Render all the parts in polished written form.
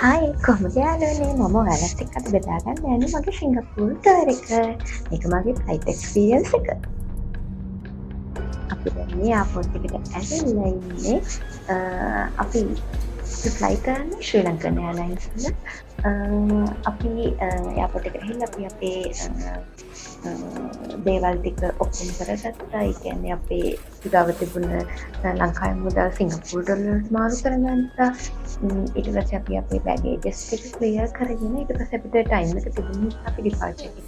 Hi කොහොමද යාළුවනේ මම ඔයාලත් එක්ක අද බෙදා ගන්න යන්නේ මගේ සිංගප්පූරු ටුවර් එක. මේක මගේ ෆ්ලයිට් එක්ස්පීරියන්ස් එක. අපි දැන් මේ එයාපෝට් එකට ඇවිල්ලා ඉන්නේ. අපි ෆ්ලයිට් කරන්නේ ශ්‍රී ලංකන් එයාර්ලයින්ස් වල. අපි එයාපෝට් එකට ගිහිල්ලා අපි අපේ දේවල් ටික ඔක්කොම කරගත්තා. ඒ කියන්නේ අපේ ගාව තිබුණ ලංකාවේ මුදල් සිංගප්පූරු ඩොලර් මාරු කරගත්තා. ඊට පස්සේ අපි අපේ බෑගේජස් ටික ක්ලියර් කරගෙන ඊට පස්සේ අපිට ටයිම් එක තිබුණ නිසා අපි ඩිපාර්චර් එකට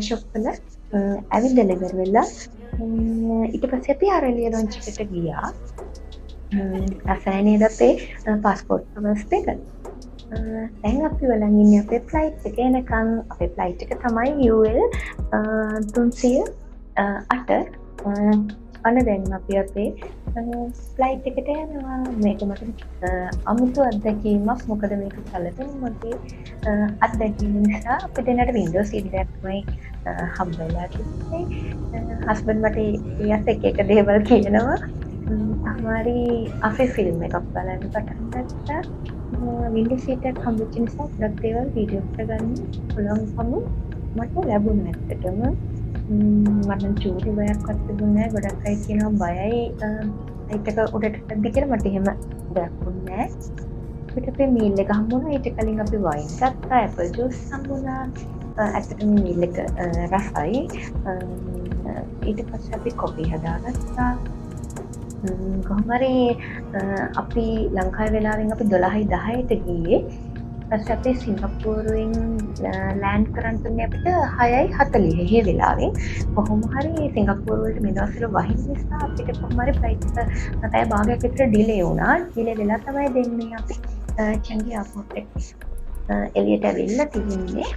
ෂොප් වල ඇවිල්ලා ඉවර වෙලා ඊට පස්සේ අපි ආරලිය ලොන්ච් එකට ගියා. අසයින් අපේ පාස්පෝර්ට් කවර්ස් දෙක. දැන් අපි බලන් ඉන්නේ අපේ ෆ්ලයිට් එක එනකන්. අපේ ෆ්ලයිට් එක තමයි UL 308. අන්න දැන් අපි අපේ ෆ්ලයිට් එකට යනවා. මේක මට අමුතු අත්දැකීමක්. මොකද මේක කලින් මගේ අත්දැකීම නිසා අපි දෙන්නට වින්ඩෝ සීට් එකක් තමයි හම්බෙලා තිබුණේ. හස්බන්ඩ් මට ඊයත් එක දේවල් කියනවා. අමාරි අපේ ෆිල්ම් එකක් බලන්න පටන් ගත්තා. වින්ඩෝ සීට් එකක් හම්බෙච්ච නිසා ගොඩක් දේවල් වීඩියෝ කරගන්න පුළුවන්කම මට ලැබුණා. ඇත්තටම මට චූටි බයක්වත් තිබුණේ නැහැ. ගොඩක් අය කියනවා බයයි ෆ්ලයිට් එක උඩට යද්දි කියලා. මට එහෙම දෙයක් වුණේ නැහැ. අපිට අපේ මීල් එක හම්බුණා. ඊට කලින් අපි වයින් ගත්තා, ඇපල් ජූස් හම්බුණා. ඇත්තටම මීල් එක රසයි. ඊට පස්සේ අපි කොෆි හදාගත්තා. කොහොම හරි අපි ලංකාවේ වෙලාවෙන් අපි 12:10ට ගියේ. ඊපස්සේ අපි සිංගප්පූරුවෙන් ලෑන්ඩ් කරන්න තුනේ අපිට 6:40 ඒ වෙලාවෙන්. කොහොම හරි සිංගප්පූරු වලට මේ දවස්වල වහින නිසා අපිට කොහොම හරි ෆ්ලයිට් එක පැය භාගයක් විතර ඩිලේ වුණා. ඩිලේ වෙලා තමයි දෙන්නේ අපි චැන්ගි එයාපෝට් එකට එළියට ඇවිල්ලා තිබුණේ.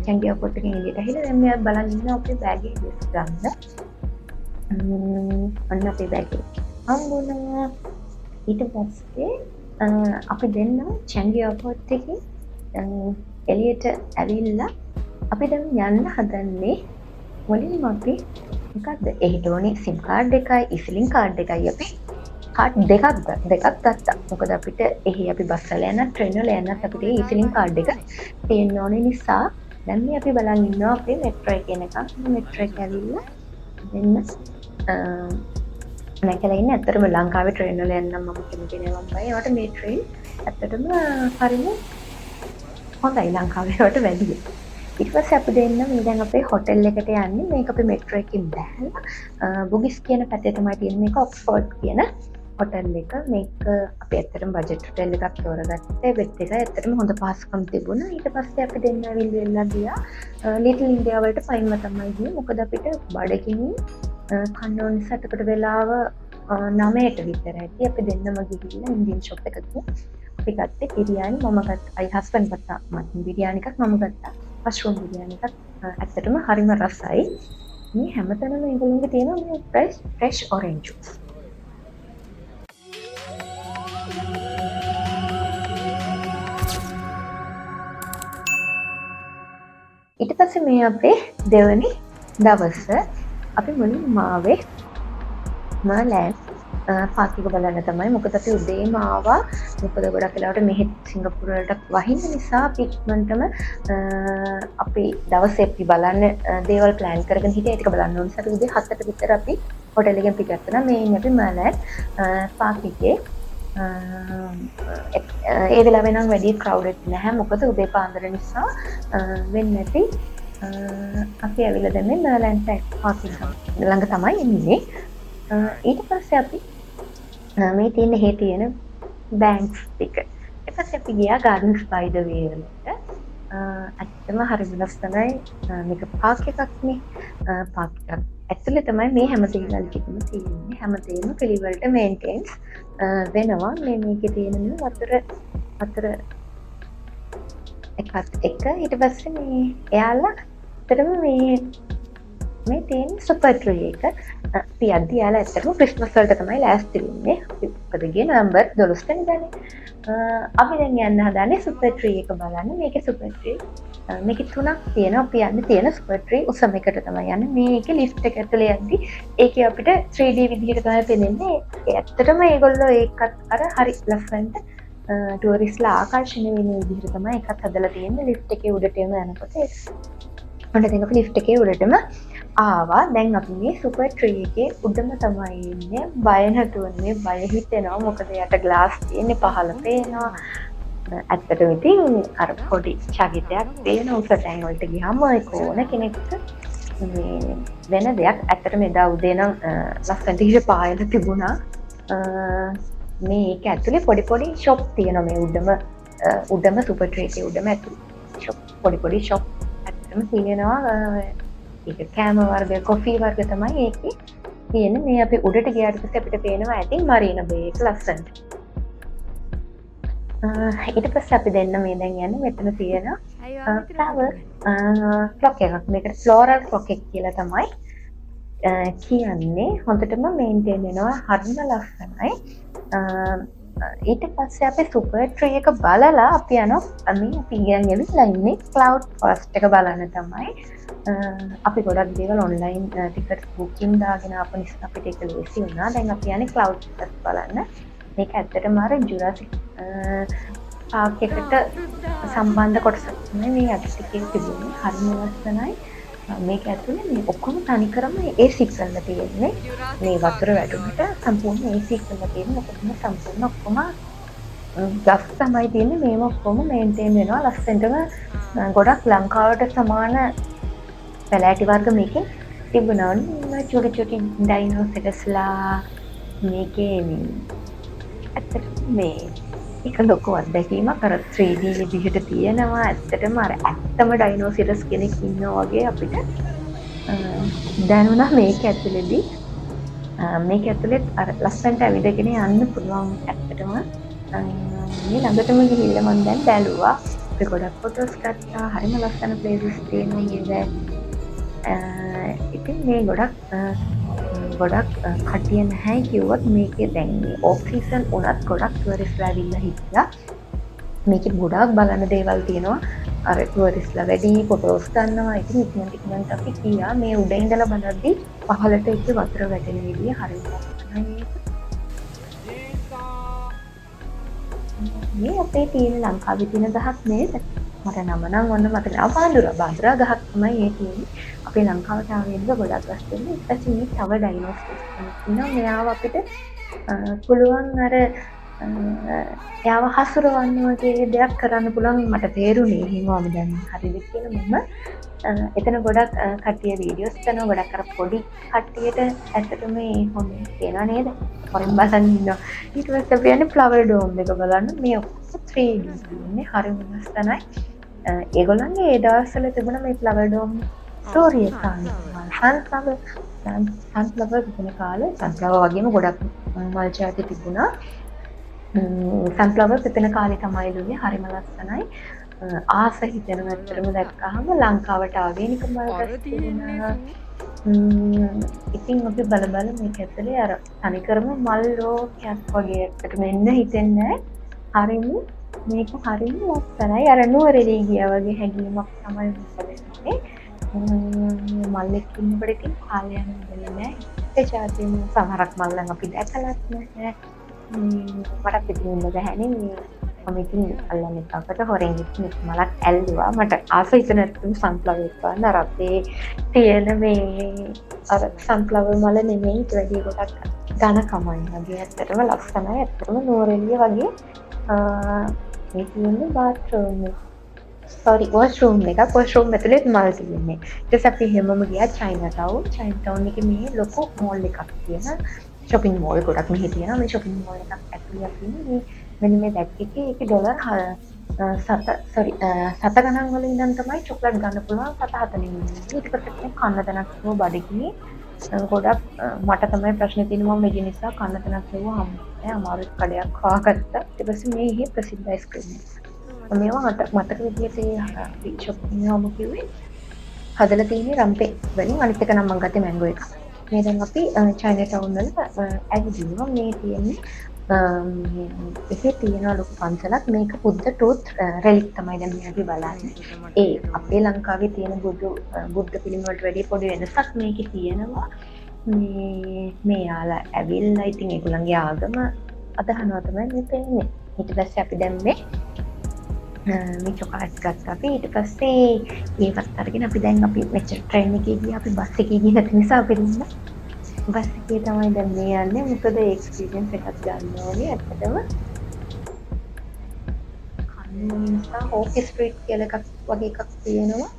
චැන්ගි එයාපෝට් එකෙන් එළියට ඇවිල්ලා දැන් මෙයා බලන් ඉන්න අපේ බෑගේජස් ගන්න. අන්න අපේ බෑගේජ් හම්බුණා. ඊට පස්සේ අපි දෙන්න චැන්ගි එයාපෝට් එකේ එළියට ඇවිල්ලා අපි දැන් යන්න හදන්නේ. මුලින්ම අපි මොකද්ද එහෙට ඕනේ සිම් කාඩ් එකයි ඉසිලින් කාඩ් එකයි අපි කාඩ් දෙකක් ගත්තා. මොකද අපිට එහි අපි බස් වල යන ට්‍රේන් වල යනත් අපිට ඉසිලින් කාඩ් එක තියෙන්න ඕනේ නිසා දැන් මේ අපි බලන් ඉන්නවා අපේ මෙට්‍රෝ එක එනකන්. මෙට්‍රෝ එක ඇවිල්ලා දෙන්න නැකලා ඉන්නේ. ඇත්තටම ලංකාවේ ට්‍රේන් වල යන්න මම කැමති නෑ. මම බයයි. ඒකට මේ ට්‍රේන් ඇත්තටම හරිම හොඳයි ලංකාවේ වලට වැඩිය. ඊට පස්සේ අපි දෙන්න මේ දැන් අපේ හොටෙල් එකට යන්නේ. මේක අපේ මෙට්‍රෝ එකකින් බැලලා බුගිස් කියන පැත්තේ තමයි තියෙන්නේ. මේක ඔක්ස්ෆෝඩ් කියන හොටෙල් එක. මේක අපි ඇත්තටම බජට් හොටෙල් එකක් තෝරගත්තේ. බෙඩ් එක ඇත්තටම හොඳ පහසුකම් තිබුණා. ඊට පස්සේ අපි දෙන්න ඇවිල්ලා ගියා ලිටල් ඉන්දියා වලට පයින්ම තමයි ගියේ. මොකද අපිට බඩගිනි කන්න ඕන නිසා එතකොට වෙලාව 9ට විතර ඇති. අපි දෙන්නම ගිහිල්ලා ඉන්දියන් ෂොප් එකකින් අපි ගත්තේ බිරියානි. මම ගත්තා. අයි හස්බන්ඩ් ගත්තා මටන් බිරියානි එකක්. මම ගත්තා මෂ්රූම් බිරියානි එකක්. ඇත්තටම හරිම රසයි. මේ හැමතැනම ඒගොල්ලෝගේ තියෙන මේ ෆ්‍රෙෂ් ඔරෙන්ජ් ජූස්. ඊට පස්සේ මේ අපේ දෙවනි දවස අපි මුලින්ම ආවේ මර්ලෑන්ඩ් පාක් එක බලන්න තමයි. මොකද අපි උදේම ආවා. මොකද ගොඩක් වෙලාවට මෙහෙ සිංගප්පූරු වලට වහින්න නිසා අපි ඉක්මනටම අපි දවසේ අපි බලන්න දේවල් ප්ලෑන් කරගෙන හිටියා. ඒක බලන්න ඕන නිසා අපි උදේ 7ට විතර අපි හොටෙල් එකෙන් පිටත් වුණා. මේ ඉන්නේ අපි මර්ලෑන්ඩ් පාක් එකේ. ඒ වෙලාවේ නම් වැඩි ක්‍රවුඩඩ් නැහැ. මොකද උදේ පාන්දර නිසා වෙන්නේ නැති. අපි ඇවිල්ලා දැන් මේ මර්ලෑන්ඩ් පාක් එක ළඟ තමයි ඉන්නේ. ඊට පස්සේ අපි මේ තියෙන බැංක්ස් ටික. ඊට පස්සේ අපි ගියා ගාඩන්ස් බයි ද වේ වලට. ඇත්තම හරිම ලස්සනයි. මේක පාක් එකක් නේ. පාක් එකක් ඇතුලේ තමයි මේ හැම දේවල් ටිකම තියෙන්නේ. හැමදේම පිළිවෙලට මේන්ටේන්ස් වෙනවා. මේකේ තියෙන වතුර එකත් එක. ඊට පස්සේ මේ එයාලා ඇත්තටම මේ තියෙන සුපර් ට්‍රී එක අපි යද්දි යාලා ඇත්තටම ක්‍රිස්මස් වලට තමයි ලෑස්ති වෙන්නේ. අපි පොතේ නවම්බර් 12 වෙනිදානේ. අපි දැන් යන්න හදන්නේ සුපර් ට්‍රී එක බලන්න. මේකේ සුපර් ට්‍රී මේකේ තුනක් තියෙනවා. අපි යන්නේ තියෙන සුපර් ට්‍රී උසම එකට තමයි යන්නේ. මේකේ ලිෆ්ට් එක ඇතුලේ යද්දි ඒකේ අපිට 3D විදිහට තමයි පේන්නේ. ඒ ඇත්තටම ඒගොල්ලෝ ඒකත් අර හරි ලස්සනට ටුවරිස්ලා ආකර්ෂණය වෙන විදිහට තමයි එකක් හදලා තියෙන්නේ. ලිෆ්ට් එකේ උඩට යනකොට ඔන්න දැන් අපි ලිෆ්ට් එකේ උඩටම ආවා. දැන් අපි මේ සුපර් ට්‍රී එකේ උඩම තමයි ඉන්නේ. බය නැතුව නෙමෙයි, බය හිතෙනවා. මොකද යට ග්ලාස් තියෙන්නේ, පහළ පේනවා. ඇත්තටම ඉතින් අර පොඩි චකිතයක් තියෙන උස තැන් වලට ගියාම ඕන කෙනෙක්ට මේ වෙන දෙයක්. ඇත්තටම එදා උදේ නම් ලස්සනට ඉර පායලා තිබුණා. මේක ඇතුලේ පොඩි ෂොප් තියෙනවා. මේ උඩම සුපර් ට්‍රී එකේ උඩම ඇතුලේ ෂොප් පොඩි ෂොප් ඇත්තටම තියෙනවා. ඒක කෑම වර්ග, කොෆී වර්ග තමයි ඒකේ තියෙන්නේ. මේ අපි උඩට ගියාට පස්සේ අපිට පේනවා ඇති මරීනා බේ එක ලස්සනට. ඊට පස්සේ අපි දෙන්න මේ දැන් යන්නේ මෙතන තියෙන ෆ්ලවර් ක්ලොක් එකක්. මේකට ෆ්ලෝරල් ක්ලොක් එක කියලා තමයි කියන්නේ. හොඳටම මේන්ටේන් වෙනවා, හරිම ලස්සනයි. ඊට පස්සේ අපි සුපර් ට්‍රී එක බලලා අපි යනවා මේ අපි ගියන් ඇවිල්ලා ඉන්නේ ක්ලවුඩ් ෆස්ට් එක බලන්න තමයි. අපි ගොඩක් දේවල් ඔන්ලයින් ටිකට් බුකින් දාගෙන ආපු නිසා අපිට ඒක ලේසි වුණා. දැන් අපි යන්නේ ක්ලවුඩ් ෆස්ට් බලන්න. මේක ඇත්තටම අර ජුරාසික් පාක් එකට සම්බන්ධ කොටසක් තමයි මේ ඇක්ටිවිටි එකේ තිබුණේ. හරිම ලස්සනයි. මේක ඇතුලේ මේ ඔක්කොම තනිකරම AC කරලා තියෙන්නේ. මේ වතුර වැටුනට සම්පූර්ණ AC කරලා තියෙන්නේ. මොකද සම්පූර්ණ ඔක්කොම ගස් තමයි තියෙන්නේ. මේව ඔක්කොම මේන්ටේන් වෙනවා ලස්සනටම. ගොඩක් ලංකාවට සමාන පැලෑටි වර්ග මේකේ තිබුණා. චුටි ඩයිනෝසරස්ලා මේකේ ඇත්තටම මේ එක ලොකු අත්දැකීමක්. අර 3D විදිහට තියෙනවා. ඇත්තටම අර ඇත්තම ඩයිනෝසරස් කෙනෙක් ඉන්නවා වගේ අපිට දැනුණා මේක ඇතුලේදී. මේක ඇතුලේ අර ලස්සනට ඇවිදගෙන යන්න පුළුවන්. ඇත්තටම මේ ළඟටම ගිහිල්ලා මම දැන් බැලුවා. අපි ගොඩක් ෆොටෝස් ගත්තා. හරිම ලස්සන ප්ලේසස් තියෙනවා නේද? ඉතින් මේ ගොඩක් කටිය නැහැ කිව්වත් මේකේ දැන් මේ ඔෆ් සීසන් උනත් ගොඩක් ටුවරිස්ට්ලා ඇවිල්ලා හිටියා. මේකේ ගොඩක් බලන්න දේවල් තියෙනවා. අර ටුවරිස්ට්ලා වැඩි ෆොටෝස් ගන්නවා. ඉතින් ඉක්මනට අපි ගියා. මේ උඩ ඉඳලා බලද්දි පහළට ඉච්ච වතුර වැටෙන විදිය හරිම ලස්සනයි. මේ අපේ තියෙන ලංකාවේ තියෙන ගහක් නේද? මට නම නම් ඔන්න මතක නෑ. බාන්දුරා ගහක් තමයි ඒ තියෙන්නේ. අපේ ලංකාවට ආවෙන්න ගොඩක් ගස් තියෙනවා. ඊට පස්සේ මේ තව ඩයිනෝසර්ස් ඉන්නවා. මෙයාව අපිට පුළුවන් අර එයාව හසුරවන්න වගේ දෙයක් කරන්න පුළුවන්. මට තේරුණේ එහෙමම දැන් හරිද කියලා. මම එතන ගොඩක් කට්ටිය වීඩියෝස් කරනවා. ගොඩක් අර පොඩි කට්ටියට ඇත්තටම මේ හොඳ කියනවා නේද? හොරෙන් බලන් ඉන්නවා. ඊට පස්සේ අපි යන්නේ ෆ්ලවර් ඩෝම් එක බලන්න. මේ ඔක්කොම 3D ඉන්නේ. හරිම ලස්සනයි. ඒගොල්ලන්ගේ ඒ දවස්වල තිබුණ මේ ෆ්ලවර් ඩෝම් ස්ටෝරි එක සන්ෆ්ලවර් තිබුණ කාලේ සන්ෆ්ලවර් වගේම ගොඩක් මල් ජාති තිබුණා. සන්ෆ්ලවර් පිපෙන කාලේ තමයි ලුනේ. හරිම ලස්සනයි. ආස හිතෙනවා ඇත්තටම දැක්කහම ලංකාවට ආවේනික මල් ගස් තිබුණා. ඉතින් අපි බල මේක ඇතුලේ අර තනිකරම මල් ලෝකයක් වගේ ඇත්තටම එන්න හිතෙන්නේ නැහැ. හරිම මේක හරිම ලස්සනයි. අර නුවරඑළිය ගියා වගේ හැඟීමක් තමයි මොකදන්නේ. මල්ලෙක් ඉන්නකොට ඉතින් කාලය යන්නේ නැහැ. ඒ જાතියෙන් සමහරක් මල් නම් අපි දැකලත් නැහැ. මට ඉතින් බැහැනේ මම ඉතින් අල්ලන්නේ අපට හොරෙන් ඉන්න මලක් ඇල්ලුවා. මට ආස හිතෙන නැත්නම් සන්ෆ්ලවර් එක ගන්න. අර අපේ තියෙන මේ අර සන්ෆ්ලවර් මල නෙමෙයි. ඊට වැඩි කොටක් ඝන කමයි වගේ. ඇත්තටම ලස්සනයි. ඇත්තටම නුවරඑළිය වගේ මේ තියෙන්නේ බාත්රූම් එක. වොෂ්රූම් එක. වොෂ්රූම් ඇතුලේ මල් තියෙන්නේ. ඊට පස්සේ අපි හැමෝම ගියා චයිනාටවුන්. චයිනාටවුන් එකේ මේ ලොකු මෝල් එකක් තියෙන shopping mall ගොඩක් මෙහි තියෙනවා. මේ shopping mall එකක් ඇතුලේ අපි ඉන්නේ. මෙන්න මේ බැග් එකේ ඒකේ ඩොලර් 7 ගණන් වල ඉඳන් තමයි චොක්ලට් ගන්න පුළුවන්. 7-7 නෙමෙයි. ඊට පස්සේ කන්න තැනක් නෝ බඩගිනි. ගොඩක් මට තමයි ප්‍රශ්නේ තියෙන්නේ. මම මේ නිසා කන්න තැනක් නෙවුවා හම්බුනේ. අමාරු කඩයක් හොයාගත්තා. ඊට පස්සේ මේ ඉහි ප්‍රසිද්ධ අයිස්ක්‍රීම් එක. මේවා මතක විදියට අපි shopping එකම කිව්වේ හදලා තියෙන්නේ රම්පේ වලින්. අනිත් එක නම් මම ගත්තේ මැංගෝ එක. මේ දැන් අපි චයිනාටවුන් වල ඇවිදිනවා. මේ තියෙන්නේ එකේ තියෙන ලොකු පන්සලක්. මේක බුද්ධ ටූත් රෙලික් තමයි දැන් මේ අපි බලන්නේ. ඒ අපේ ලංකාවේ තියෙන බුද්ධ පිළිම වලට වැඩිය පොඩි වෙනසක් මේකේ තියෙනවා. මේ යාලා ඇවිල්ලා ඉතින් ඒගොල්ලන්ගේ ආගම අදහනවා තමයි මේ පෙන්නේ. ඊට පස්සේ අපි දැන් මේ චොකලට්ස් ගත්තා අපි. ඊට පස්සේ ඒවත් අරගෙන අපි දැන් අපි මෙච්චර ට්‍රේන් එකේ ගියා අපි බස් එකේ ගියේ නැති නිසා අපි දුන්න බස් එකේ තමයි දැන් මේ යන්නේ. මොකද එක්ස්පීරියන්ස් එකක් ගන්න ඕනේ ඇත්තටම. නිසා හෝකි ස්ට්‍රීට් කියලා එකක් වගේ එකක් තියෙනවා.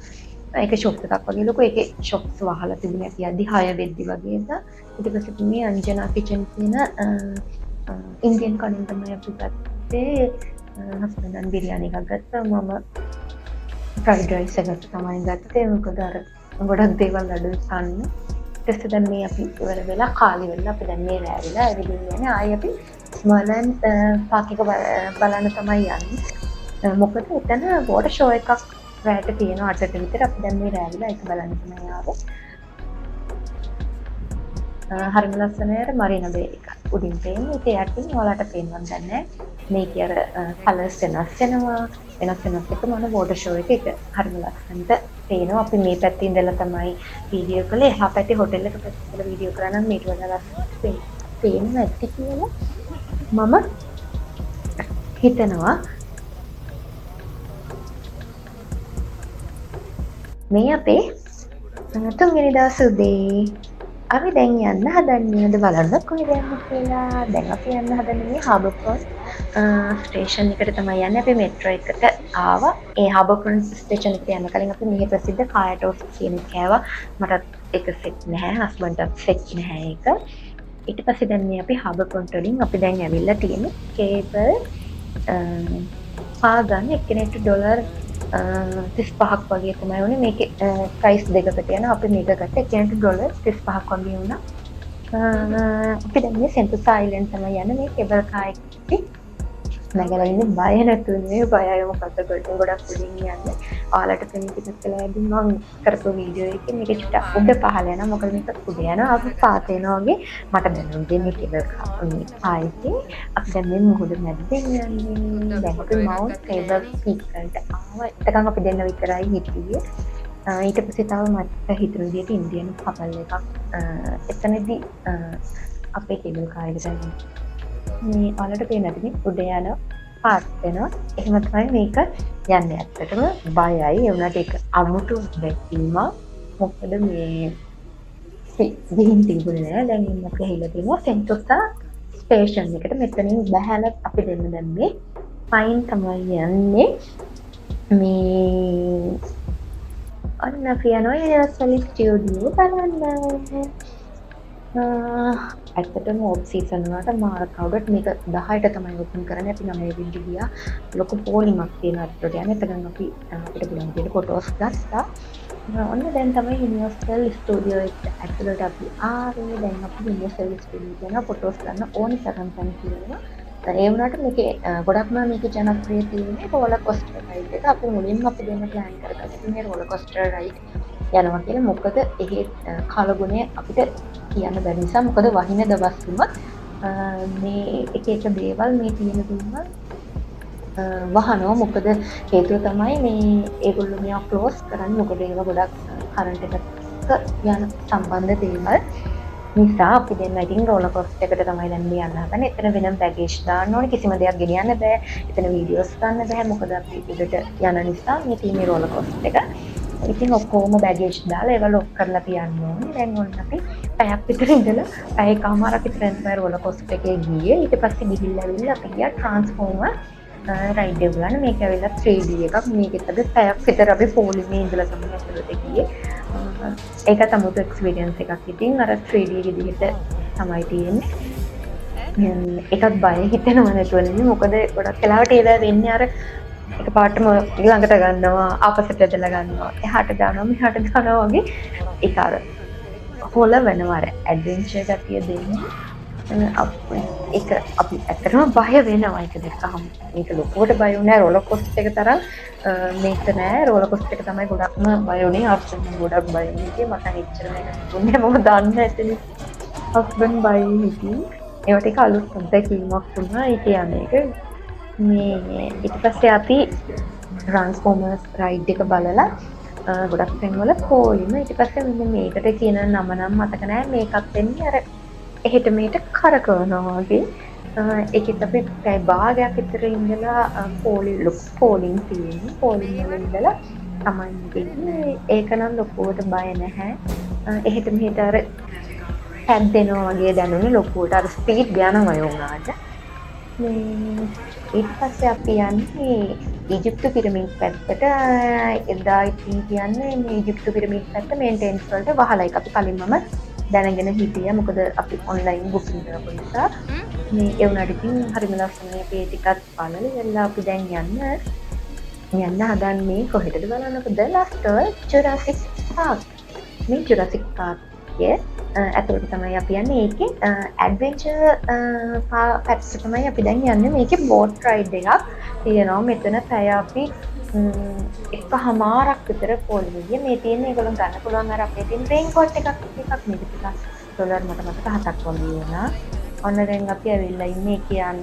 ඒක ෂොප් එකක් වගේ ලොකු. ඒකේ ෂොප්ස් වහලා තිබුණේ අපි යද්දි 6 වෙද්දි වගේ එක. ඊට පස්සේ මේ අංජනා කිචන් කියන ඉන්දියන් කණින් තමයි අපි ගත්තේ. හස්බන්ඩන් බිරියානි එකක් ගත්තා. මම ෆ්‍රයිඩ් රයිස් එකක් තමයි ගත්තේ. මොකද අර ගොඩක් දේවල් අඩුයි කන්න. ඊට පස්සේ දැන් මේ අපි ඉවර වෙලා කාලි වෙලා අපි දැන් මේ රැවිලා ඇවිදින්න යන්නේ. ආයි අපි ස්මර්ලන් පාක් එක බලන්න තමයි යන්නේ. මොකද එතන වෝටර් ෂෝ එකක් රැට තියෙනවා 8ට විතර. අපි දැන් මේ රැවිලා ඒක බලන්න තමයි ආවේ. හරිම ලස්සනයි අර මරීනා බේ එක උඩින් පේන්නේ. ඒක යටින් ඔයාලට පේන්නවත් නැහැ. මේකේ අර කලර්ස් වෙනස් වෙනවා. වෙනස් එක මොන වෝටර් ෂෝ එක හරිම ලස්සනට පේනවා. අපි මේ පැත්තේ ඉඳලා තමයි වීඩියෝ කළේ. එහා පැත්තේ හොටෙල් එක පැත්තේ වීඩියෝ කරා නම් මේක වඩා ලස්සනට පේනවා ඇති කියලා මම හිතනවා. මේ අපේ තුන්වෙනි දවස් උදේ අපි දැන් යන්න හදන්නේ බලන්න කොහෙද යන්නේ කියලා. දැන් අපි යන්න හදන්නේ මේ හාබර් ක්‍රොස් ස්ටේෂන් එකට තමයි යන්නේ. අපි මෙට්‍රෝ එකට ආවා. ඒ හාබර් ක්‍රොස් ස්ටේෂන් එකට යන්න කලින් අපි මේ ප්‍රසිද්ධ කායා ටෝස්ට් කියන එක කෑවා. මටත් ඒක සෙට් නැහැ. හස්බන්ඩ්ටත් සෙට් නැහැ ඒක. ඊට පස්සේ දැන් මේ අපි හාබර් ක්‍රොස් වලින් අපි දැන් ඇවිල්ලා තියෙන්නේ කේබල් පාගන්න එක්කෙනෙක්ට ඩොලර් 35ක් වගේ තමයි වුණේ. මේකේ ප්‍රයිස් දෙකකට යනවා. අපි මේක ගත්තා එක්කෙනෙක්ට ඩොලර් 35ක් වගේ වුණා. අපි දැන් මේ සෙන්ටෝස අයිලන්ඩ් තමයි යන්නේ. මේ කේබල් කාර් එකේ නැගලා ඉන්නේ බය නැතුව නෙවෙයි. බයයි මොකද ගොඩක් උඩින් යන්නේ. ඔයාලට පෙනී පිටත් වෙලා ඇදී මම කරපු වීඩියෝ එකේ මේක චුට්ටක් උඩ පහළ යනවා. මොකද මේක උඩ යනවා. අපි පාත වෙනවා වගේ මට දැනුනේ මේ කේබල් කාර් ආයේ අපි දැන් මේ මුහුද මැද්දෙන් යන්නේ. දැන් අපි මවුන්ට් කේබල් පීක් වලට ආවා. එතකන් අපි දෙන්න විතරයි හිටියේ. ඊට පස්සේ තව මට හිතුන විදිහට ඉන්දියන් කපල් එකක් එතනදී අපේ කේබල් කාර් එකට මේ ඔයාලට පේන්නේ නැති උඩ යන පාත් වෙනවා. එහෙම තමයි මේක යන්නේ. ඇත්තටම බයයි. ඒ වුණාට ඒක අමුතු දැක්වීමක්. මොකද මේ විහිං තිබුණේ නෑ. දැන් අපි ඇහිලා තියෙනවා සෙන්ටෝසා ස්ටේෂන් එකට. මෙතනින් බහැලා අපි දෙන්න දැන් මේ පයින් තමයි යන්නේ. මේ අන්න අපි යනවා යනසලි ස්ටුඩියෝ බලන්න. ඇත්තටම ඔෆ් සීසන් වලට මාර කවුඩට් මේක 10ට තමයි ඕපන් කරන්නේ. අපි 9 වෙනිදා ගියා. ලොකු පෝලිමක් තියෙනවා අතට යන. එතකන් අපි අපිට පුළුවන් විදිහට ෆොටෝස් ගත්තා. ඔන්න දැන් තමයි යුනිවර්සල් ස්ටුඩියෝ එකට ඇතුළට අපි ආවේ. දැන් අපි යුනිවර්සල් ස්ටුඩියෝ ගැන ෆොටෝස් ගන්න ඕනි තරම් තැන් තියෙනවා. ඒ වුණාට මේකේ ගොඩක්ම මේකේ ජනප්‍රිය තියෙන්නේ රෝලර් කොස්ටර් රයිඩ් එක. අපි මුලින්ම අපි දෙන්න ප්ලෑන් කරගත්තා මේ රෝලර් කොස්ටර් රයිඩ් යනවා කියලා. මොකද එහි කාලගුණය අපිට කියන්න බැරි නිසා. මොකද වහින දවස් තුනක් මේ එක දේවල් මේ තියෙන දුන්නා වහනවා. මොකද හේතුව තමයි මේ ඒගොල්ලෝ මේවා ක්ලෝස් කරන්නේ. මොකද ඒවා ගොඩක් කරන්ට් එකක යන සම්බන්ධ දේවල් නිසා අපි දෙන්න ඉතින් රෝලර් කොස්ටර් එකට තමයි දැන් යන්න හදන්නේ. එතන වෙනම බෑගේජ් දාන්න ඕනේ. කිසිම දෙයක් ගෙනියන්න බෑ. එතන වීඩියෝස් ගන්න බෑ. මොකද අපි උඩට යන නිසා මේ තියෙන රෝලර් කොස්ටර් එක. ඉතින් ඔක්කොම බෑගේජ් දාලා ඒවා ලොක් කරලා තියන්න ඕනේ. දැන් ඔන්න අපි පැයක් විතර ඉඳලා පැයකමාරක් විතර තමයි රෝලර් කොස්ටර් එකේ ගියේ. ඊට පස්සේ ගිහිල්ලා ඇවිල්ලා අපි ගියා ට්‍රාන්ස්ෆෝමර් රයිඩ් එක ගන්න. මේක ඇවිල්ලා 3D එකක්. මේකෙත් අපි පැයක් විතර අපි පොලිමේ ඉඳලා තමයි ඇතුළට ගියේ. ඒක තමයි එක්ස්පීරියන්ස් එකක්. ඉතින් අර 3D විදිහට තමයි තියෙන්නේ. ඒකත් බය හිතෙනවා නැතුව නෙමෙයි. මොකද ගොඩක් වෙලාවට ඒලා වෙන්නේ අර එක පාටම ළඟට ගන්නවා, ආපස්සට ඇදලා ගන්නවා, එහාට දානවා, මෙහාට දානවා වගේ ඒක අර හොල වෙනවා. අර ඇඩ්වෙන්චර් ගතිය දෙන්නේ. ඒක අපි ඇත්තටම බය වෙනවා ඒක දැක්කහම. මේක ලොකුවට බය වුණේ රෝලර් කොස්ටර් එක තරම් මේක නෑ. රෝලර් කොස්ටර් එක තමයි ගොඩක්ම බය වුණේ. අප්සන් ගොඩක් බය වුණේ. මට එච්චර මේක දුන්නේ මම දන්නේ නැති නිසා හස්බන්ඩ් බය හිටියේ. ඒවට ඒක අලුත් අත්දැකීමක් වුණා. ඒක යන්නේ ඒක මේ ඊට පස්සේ අපි ට්‍රාන්ස්ෆෝමර්ස් රයිඩ් එක බලලා ගොඩක් තැන්වල පොලිම. ඊට පස්සේ මෙන්න මේකට කියන නම නම් මතක නෑ. මේකත් වෙන්නේ අර එහෙට මෙහෙට කරකවනවා වගේ. ඒකෙත් අපි පැය භාගයක් විතර ඉඳලා පෝලිං තියෙන්නේ. පෝලිං වල ඉඳලා තමයි දෙන්නේ. ඒක නම් ලොකුවට බය නැහැ. එහෙට මෙහෙට අර හැද්දෙනවා වගේ දැනුනේ ලොකුවට අර ස්පීඩ් යනවා ඒ වුණාට. මේ ඊට පස්සේ අපි යන්නේ ඊජිප්තු පිරමීඩ් පැත්තට. එදා ඉතින් කියන්නේ මේ ඊජිප්තු පිරමීඩ් පැත්ත මේන්ටේන්ස් වලට වහලා ඒක අපි කලින්මම දැනගෙන හිටියා. මොකද අපි ඔන්ලයින් බුකින් කරපු නිසා. මේ ඒ වුණාට ඉතින් හරිම ලස්සනයි මේ ටිකත් බලලා ඉවරලා අපි දැන් යන්න හදන්නේ කොහෙටද බලන්නකොද ලස්ටර් ජුරාසික් පාර්ක්. මේ ජුරාසික් පාර්ක්යේ ඇතුළට තමයි අපි යන්නේ. ඒකේ ඇඩ්වෙන්චර් පැත්තට තමයි අපි දැන් යන්නේ. මේකේ බෝට් රයිඩ් එකක් තියෙනවා. මෙතන පැය අපි එකහමාරක් විතර පොළවේ ගියේ. මේ තියෙන්නේ ඒගොල්ලෝ ගන්න පුළුවන් අර අපේ තියෙන රේන් කෝට් එකක් මේක ඩොලර් මට මතක 7ක් වගේ වුණා. ඔන්න දැන් අපි ඇවිල්ලා ඉන්නේ කියන්න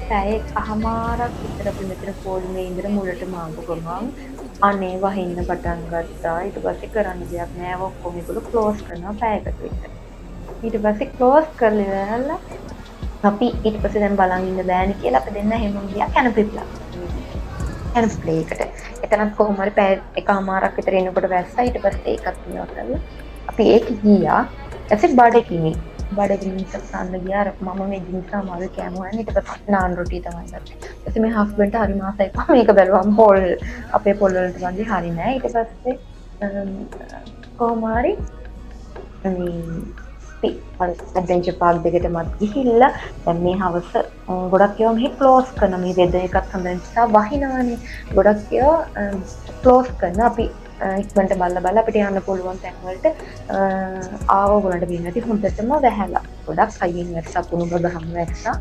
පැය එකහමාරක් විතර අපි මෙතන පොළවේ ඉඳලා මුලටම ආපු ගමන් අනේ වහින්න පටන් ගත්තා. ඊට පස්සේ කරන්න දෙයක් නෑ. ඔක්කොම ඒගොල්ලෝ ක්ලෝස් කරනවා පැයකට විතර. ඊට පස්සේ ක්ලෝස් කරලා අපි ඊට පස්සේ දැන් බලන් ඉන්න බෑනේ කියලා අපි දෙන්න හැමෝම ගියා කැනපි ප්ලේ එකට. එතනත් කොහොම හරි පැය එකමාරක් විතර ඉන්නකොට වැස්සා. ඊට පස්සේ ඒකත් ඉන්නවා කරලා අපි ඒක ගියා. ඊටසේ බඩගිනි සත්සන්න ගියා. අර මම මේ ජින්ස් අමාරු කෑම හොයන්නේ. ඊට පස්සේ නාන් රොටි තමයි ගත්තේ. ඊටසේ මේ හස්බන්ඩ්ට හරි මාසයි මේක බැලුවම අපේ පොල් වලට වගේ හරි නෑ. ඊට පස්සේ කොහොම හරි ඇඩ්වෙන්චර් පාර්ක් දෙකටමත් ගිහිල්ලා දැන් මේ හවස ගොඩක් ඒවා මෙහි ක්ලෝස් කරන මේ වෙදර් එකත් හොඳ නිසා වහිනවනේ. ගොඩක් ඒවා ක්ලෝස් කරන අපි ඉක්මනට බලලා අපිට යන්න පුළුවන් තැන් වලට ආවොගලන්ට බින්න ඇති හොඳටම වැහැලා. ගොඩක් අයියෙන් වැස්සා පුණු ගහම වැස්සා.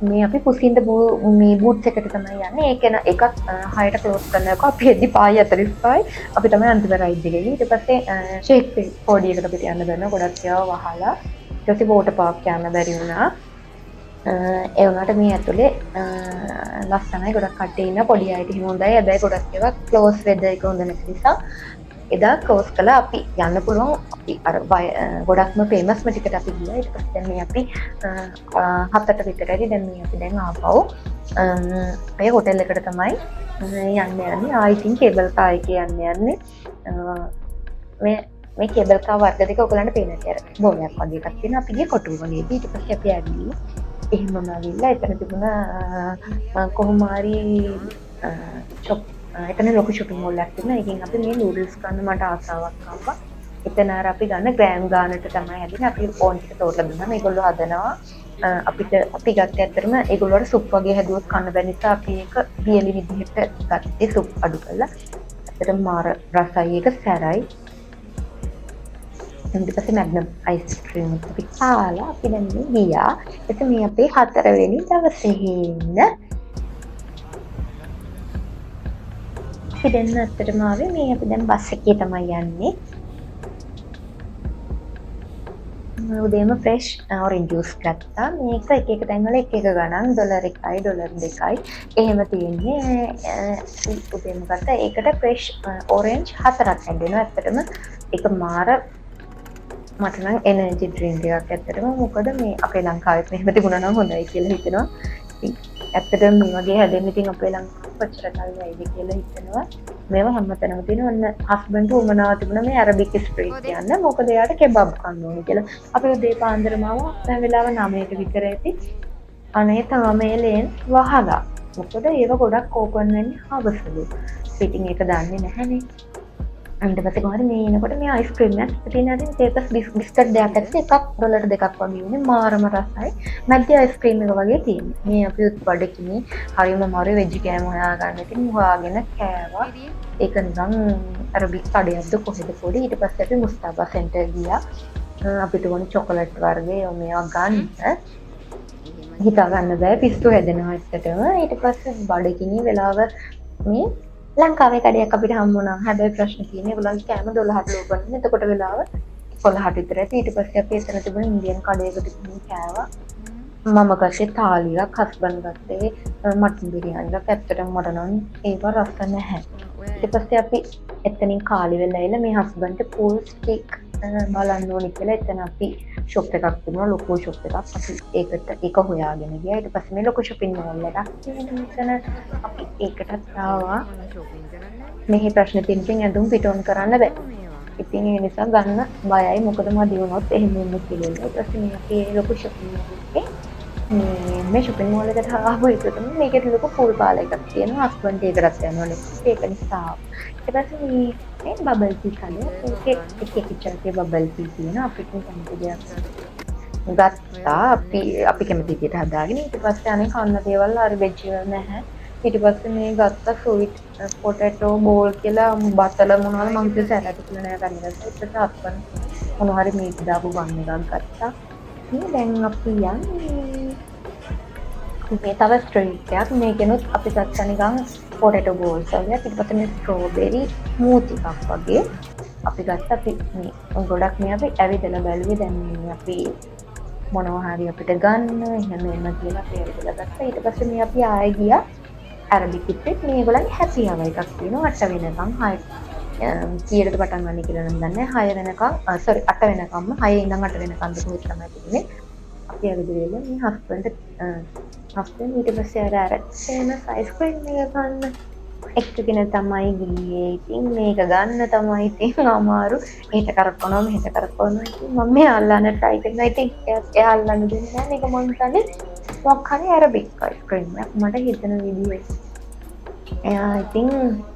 මේ අපි පුසින්ද මේ බූට්ස් එකට තමයි යන්නේ. ඒකත් 6ට ක්ලෝස් කරනකොට අපි එද්දි පායි 45යි අපි තමයි අන්තිම රයිඩ් එකේ. ඊට පස්සේ ෂේක් පොඩි එකට අපිට යන්න බැන්න ගොඩක් ඒවා වහලා. ඊට පස්සේ වෝටර් පාර්ක් යන්න බැරි වුණා. ඒ වුණාට මේ ඇතුලේ ලස්සනයි ගොඩක් කට්ටිය ඉන්න පොඩි අයට හිම හොඳයි. හැබැයි ගොඩක් ඒවා ක්ලෝස් වෙදර් එක හොඳ නැති නිසා එදා ක්ලෝස් කළා. අපි යන්න පුළුවන් අපි අර ගොඩක්ම ෆේමස්ම ටිකට අපි ගියා. ඊට පස්සේ දැන් මේ අපි 7ට විතරයි දැන් අපි ආපහු අපේ හොටෙල් එකට තමයි යන්නේ. ආයිතින් කේබල් කාර් එකේ යන්නේ. මේ කේබල් කාර් වර්ග දෙක ඔයගලන්ට පේන ඇති. අර බෝලයක් වගේ එකක් තියෙනවා. අපි ගියේ කොටුව වගේ. ඊට පස්සේ අපි ඇවිල්ලා එහෙමම ඇවිල්ලා එතන තිබුණා කොහොම හරි එතන ලොකු shopping mall එකක් තිබුණා. ඒකෙන් අපි මේ noodles ගන්න මට ආසාවක් ආවා. එතන අර අපි ගන්න ග්‍රෑම් ගානට තමයි හැදෙන්නේ. අපි ඕන් ටික තෝරලා දුන්නා. මේගොල්ලෝ හදනවා. අපි ගත්තේ ඇත්තටම ඒගොල්ලෝට සුප් වගේ හැදුවොත් කන්න බැරි නිසා අපි ඒක වියලි විදිහට ගත්තේ සුප් අඩු කරලා. ඇත්තටම මාර රසයි ඒක සැරයි. ඊට පස්සේ මැග්නම් අයිස්ක්‍රීම් අපි කාලා අපි දැන් ගියා. එතන මේ අපේ 4 වෙනි දවසේ ඉන්න අපි දැන් ඇත්තටම ආවේ මේ අපි දැන් බස් එකේ තමයි යන්නේ. උදේම ෆ්‍රෙෂ් ඔරෙන්ජ් ජූස් ගත්තා. මේක එක එක තැන්වල එක එක ගණන් $1 1යි $2යි එහෙම තියෙන්නේ. උදේම ගත්තා. ඒකට ෆ්‍රෙෂ් ඔරෙන්ජ් 4ක් ඇඩ් වෙනවා. ඇත්තටම ඒක මාර මට නම් එනර්ජි ඩ්‍රින්ක් එකක් ඇත්තටම. මොකද මේ අපේ ලංකාවෙත් මෙහෙම තිබුණා නම් හොඳයි කියලා හිතෙනවා. ඇත්තටම මේ වගේ හැදෙන්න ඉතින් අපේ ලංකාව කොච්චර කල් වෙයිද කියලා හිතනවා. මේව හැමතැනම තියෙන ඔන්න හස්බන්ඩ් උමනාව තිබුණා මේ අරබික් ස්ට්‍රීට් යන්න. මොකද එයාට කෙබබ් කන්න ඕනේ කියලා. අපි උදේ පාන්දරම ආවා. දැන් වෙලාව 9ට විතර ඇති. අනේ තාම එලෙන් වහලා. මොකද ඒව ගොඩක් ඕපන් වෙන්නේ හවසලු. පිටින් එක දාන්නේ නැහනේ. ඊට පස්සේ කොහොමද මේ එනකොට මේ අයිස්ක්‍රීම් එකක් තියෙන අදින් පේපර්ස් බිස්කට් දෙකක් ඇත්තේ එකක් $2 2ක් වගේ වුණේ මාරම රසයි. මැද්ද අයිස්ක්‍රීම් එක වගේ තියෙන්නේ. මේ අපි බඩකිනේ හරිම මාරු වෙජ් කෑම හොයාගන්න ඉතින් හොයාගෙන කෑවා. ඒක නිකන් අරබික් කඩයක්ද කොහෙද පොඩි. ඊට පස්සේ අපි මුස්තාබා සෙන්ටර් ගියා. අපිට ඕනේ චොකලට් වර්ගයේ මේවා ගන්න. හිතා ගන්න බෑ පිස්සු හැදෙනවා ඇත්තටම. ඊට පස්සේ බඩකිනේ වෙලාව මේ ලංකාවේ කඩයක් අපිට හම්බ වුණා. හැබැයි ප්‍රශ්න තියෙන්නේ ඒගොල්ලන්ගේ කෑම 12ට ලෝබන්නේ. එතකොට වෙලාව 11ට විතර ඇති. ඊට පස්සේ අපි එතන තිබුණ ඉන්දියන් කඩයකට ගිහින් කෑවා. මම ගත්තේ තාලියක්, හස්බන්ඩ් ගත්තේ මටන් බිරියානියක්. ඇත්තටම මට නම් ඒව රස නැහැ. ඊට පස්සේ අපි එතනින් කාලි වෙලා ඉල මේ හස්බන්ඩ්ට පූල් ස්ටික් බලන්න ඕනි කියලා එතන අපි ෂොප් එකක් තිබුණා ලොකු ෂොප් එකක් අපි ඒකට ඒක හොයාගෙන ගියා ඊට පස්සේ මේ ලොකු shopping mall එකක් තියෙන මෙතන අපි ඒකටත් ආවා මෙහි ප්‍රශ්න තියෙන ඇඳුම් පිටෝන් කරන්න බෑ ඉතින් ඒ නිසා ගන්න බයයි මොකද මදි වුණොත් එහෙම වෙන්න කියලා ඊට පස්සේ මේ අපි ලොකු shopping mall එකේ මේ shopping mall එකට ආව එක තමයි මේකේ ලොකු pool පාල එකක් තියෙනවා හස්බන්ඩ් ඒකටත් යනවනේ ඒක නිසා ඊට පස්සේ මේ බබල් ටී කලේ ඒක එක චාටේ බබල් ටී තියෙන අපිට කැමති දෙයක් ගත්තා අපි කැමති විදිහට හදාගෙන ඊට පස්සේ අනේ කන්න දේවල් හරි වෙජ් නැහැ ඊට පස්සේ මේ ගත්ත ස්වීට් පොටැටෝ බෝල් කියලා බතල මොනවද මම හිතුවේ සැලඩ් කියලා නෑ ගන්න ඊට පස්සේ හස්බන්ඩ් මොන හරි මීට් දාපු බන් එකක් ගත්තා මේ දැන් අපි යන්නේ මේ තව ස්ට්‍රීට් එකක් මේකෙනුත් අපි ගත්තා නිකන් පොටැටෝ බෝල්ස් වගේ ඊට පස්සේ මේ ස්ට්‍රෝබෙරි ස්මූති එකක් වගේ අපි ගත්තා අපි මේ ගොඩක් මේ අපි ඇවිදලා බැලුවේ දැන් මේ අපි මොනවා හරි අපිට ගන්න එහෙම එන්න කියලා අපි ඇවිදලා ගත්තා ඊට පස්සේ මේ අපි ආයෙ ගියා ඇරබික් ඉස්සෙත් මේගොල්ලන්ගේ හැපි අවර් එකක් තියෙනවා 8 වෙනකම් 6 කීයටද පටන් ගන්න කියලා නම් දන්නේ 6 වෙනකම් 8 වෙනකම්ම 6 ඉඳන් 8 වෙනකම් දුක තමයි තිබුණේ අපි ඇවිදලා මේ හස්බන්ඩ් ඊට පස්සේ අර සේමස් අයිස්ක්‍රීම් එක ගන්න එක්කගෙන තමයි ගියේ ඉතින් මේක ගන්න තමයි ඉතින් අමාරු මේක කරකවනවා මෙහෙට කරකවනවා ඉතින් මම මේ අල්ලන්න try කරනවා ඉතින් එයා අල්ලන්න දෙන්නේ නැහැ මේක මම හිතන්නේ මොකක් හරි ඇරබික් අයිස්ක්‍රීම් එකක් මට හිතෙන විදිහේ එයා ඉතින්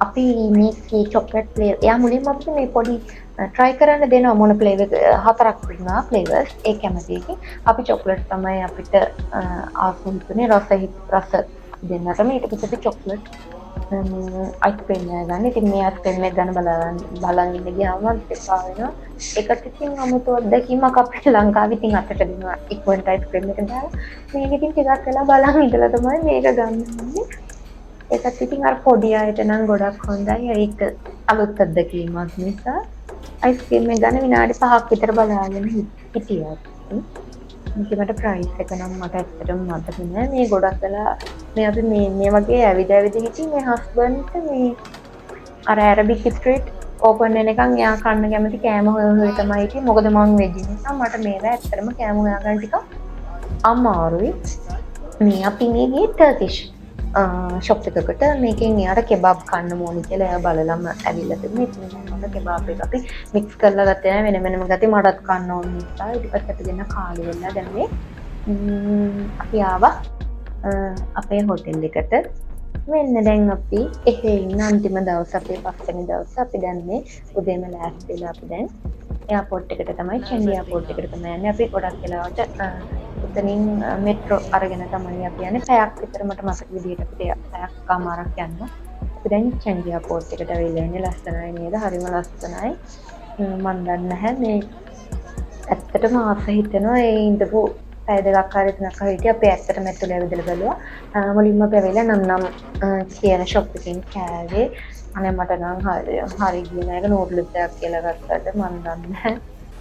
අපි මේකේ චොක්ලට් ෆ්ලේවර් එයා මුලින්ම අපිට මේ පොඩි try කරන්න දෙනවා මොන ෆ්ලේවර් හතරක් තිබුණා ෆ්ලේවර්ස් ඒ කැමති එකේ අපි චොක්ලට් තමයි අපිට ආසුන්තුනේ රස දෙන්නටම ඊට පස්සේ චොක්ලට් අයිස්ක්‍රීම් එක ගන්න. ඉතින් මේ අයිස්ක්‍රීම් එක ගන්න බලන් ඉන්න ගියාම එපා වෙනවා. ඒකට ඉතින් 아무තු අත්දැකීමක් අපේ ලංකාවේ ඉතින් අතට දෙනවා. ඉක්වන්ට අයිස්ක්‍රීම් එක දාලා මේක ඉතින් ටිකක් වෙලා බලන් ඉඳලා තමයි මේක ගන්න ඕනේ. ඒකත් ඉතින් අර පොඩි අයට නම් ගොඩක් හොඳයි. ඒක අලුත් අත්දැකීමක් නිසා අයිස්ක්‍රීම් එක ගන්න විනාඩි 5ක් විතර බලාගෙන හිටියා. මට ප්‍රයිස් එක නම් මට ඇත්තටම මතක නෑ මේ ගොඩක් වෙලා මේ අපි මේ වගේ ඇවිද හිටියේ මේ හස්බන්ඩ්ට මේ අර ඇරබික් ස්ට්‍රීට් ඕපන් වෙනකන් එයා කන්න කැමති කෑම හොය තමයි හිටියේ මොකද මම වෙජ් නිසා මට මේවා ඇත්තටම කෑම හොයාගන්න ටිකක් අමාරුයි මේ අපි මේ ගියේ ටර්කිෂ් ෂොප් එකකට මේකෙන් එයාට කෙබාබ් කන්න ඕනි කියලා එයා බලලම ඇවිල්ලා තිබුණේ ඉතින් මම කෙබාබ් එක අපි මික්ස් කරලා ගත්තේ නෑ වෙනම ගත්තේ මටත් කන්න ඕන නිසා ඊට පස්සේ අපි දෙන්න කාලි වෙලා දැන් මේ අපි ආවා අපේ හොටෙල් එකට මෙන්න දැන් අපි එහෙ ඉන්න අන්තිම දවස් අපේ පස්වෙනි දවස් අපි දැන් මේ උදේම ලෑස්ති වෙලා අපි දැන් එයාපෝට් එකට තමයි චෙන්ඩි එයාපෝට් එකට තමයි යන්නේ අපි ගොඩක් වෙලාවට උතනින් මෙට්‍රෝ අරගෙන තමයි අපි යන්නේ පැයක් විතර මට මතක විදිහට අපිට පැයක් කමාරක් යන්න අපි දැන් චෙන්ඩි එයාපෝට් එකට ඇවිල්ලා ඉන්නේ ලස්සනයි නේද හරිම ලස්සනයි මම දන්නේ නැහැ මේ ඇත්තටම ආස හිතෙනවා ඒ ඉඳපු පැය දෙකක් හරි තුනක් හරි හිටියා අපි ඇත්තටම ඇතුළේ ඇවිදලා බලුවා මුලින්ම අපි ඇවිල්ලා නම් කියන ෂොප් එකකින් කෑවේ අනේ මට නම් හරි ගියේ නෑ ඒක නූඩ්ලස් එකක් කියලා ගත්තට මම දන්නේ නැහැ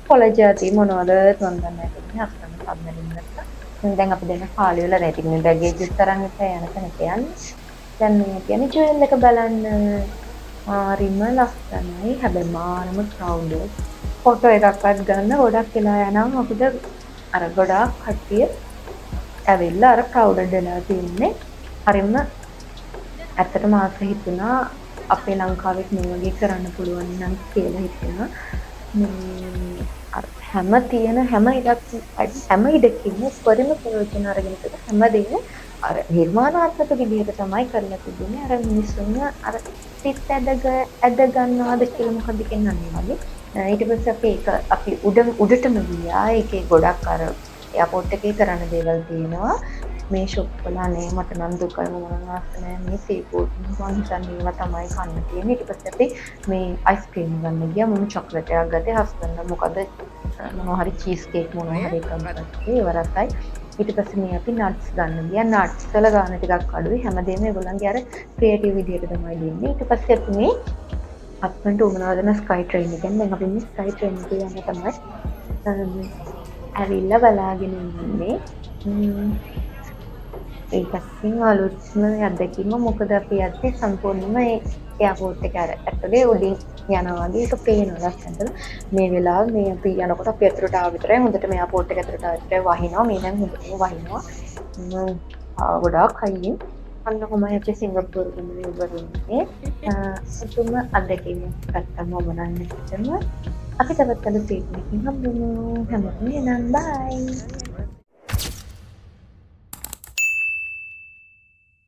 කොලජාති මොනවද මම දන්නේ නැහැ කියන්නේ අපතම සම්මලින් ගත්තා දැන් අපි දැන් කාලේ වෙලා නැහැ ඉතින් බැගේජස් තරම් එක යන තැනට යන්නේ දැන් මේ කියන්නේ ජුවෙල් එක බලන්න හරිම ලස්සනයි හැබැයි මානම ක්‍රවුඩඩ් ෆොටෝ එකක්වත් ගන්න ගොඩක් වෙලා යනවා මොකද අර ගොඩාක් කට්ටිය ඇවිල්ලා අර ක්‍රවුඩඩ් වෙලා තින්නේ හරිම ඇත්තටම ආස හිතුණා අපේ ලංකාවෙත් මේ වගේ කරන්න පුළුවන් නම් කියලා හිතෙනවා හැම තියෙන හැම ඉඩකින්ම උපරිම ප්‍රයෝජන අරගෙන හැමදේම අර නිර්මාණාත්මක විදිහට තමයි කරලා තිබුණේ අර මිනිස්සුන් අර සිත් ඇද ගන්නවාද කියලා මොකද කියන්නේ වගේ ඊට පස්සේ අපි උඩටම ගියා ඒකේ ගොඩක් අර එයාපෝට් එකේ කරන්න දේවල් තියෙනවා මේ ෂොප් වල අනේ මට නම් දුකයි මොනවා නැහැ මේ සීෆුඩ් මම හිතන්නේ ඒවා තමයි කන්න තියෙන්නේ ඊට පස්සේ අපි මේ අයිස්ක්‍රීම් ගන්න ගියා මම චොක්ලට් එකක් ගත්තේ හස්බන්ඩ් මොකද මොනවා හරි චීස් කේක් මොනවා හරි එකක් ගත්තේ ඒව රසයි ඊට පස්සේ මේ අපි නට්ස් ගන්න ගියා නට්ස් වල ගාන ටිකක් අඩුයි හැමදේම ඒගොල්ලන්ගේ අර ක්‍රියේටිව් විදියට තමයි දෙන්නේ ඊට පස්සේ අපි මේ හස්බන්ඩ් උමනාව දෙන ස්කයි ට්‍රේන් එකෙන් දැන් අපි මේ ස්කයි ට්‍රේන් එකේ යන්න තමයි ඇවිල්ලා බලාගෙන ඉන්නේ ඒකත් ඉතින් අලුත්ම අත්දැකීම. මොකද අපි යද්දි සම්පූර්ණයෙන්ම ඒ එයාපෝට් එක ඇතුලේ උඩින් යනවා වගේ ඒක පේනවා ලස්සනට. මේ වෙලාව මේ අපි යනකොට අපි ඇතුලට ආව විතරයි හොඳටම එයාපෝට් එක ඇතුලට ආව විතරයි වහිනවා. මේ දැන් හොඳටම වහිනවා. ගොඩාක් හයියෙන්. අන්න කොහමයි අපි සිංගප්පූරු ගමන ඉවර වුණේ. පුදුම අත්දැකීමක් ගත්තා මම නම් ඇත්තටම. අපි තවත් අලුත් වීඩියෝ එකකින් හම්බෙමු. හැමෝටම එනම් බයි.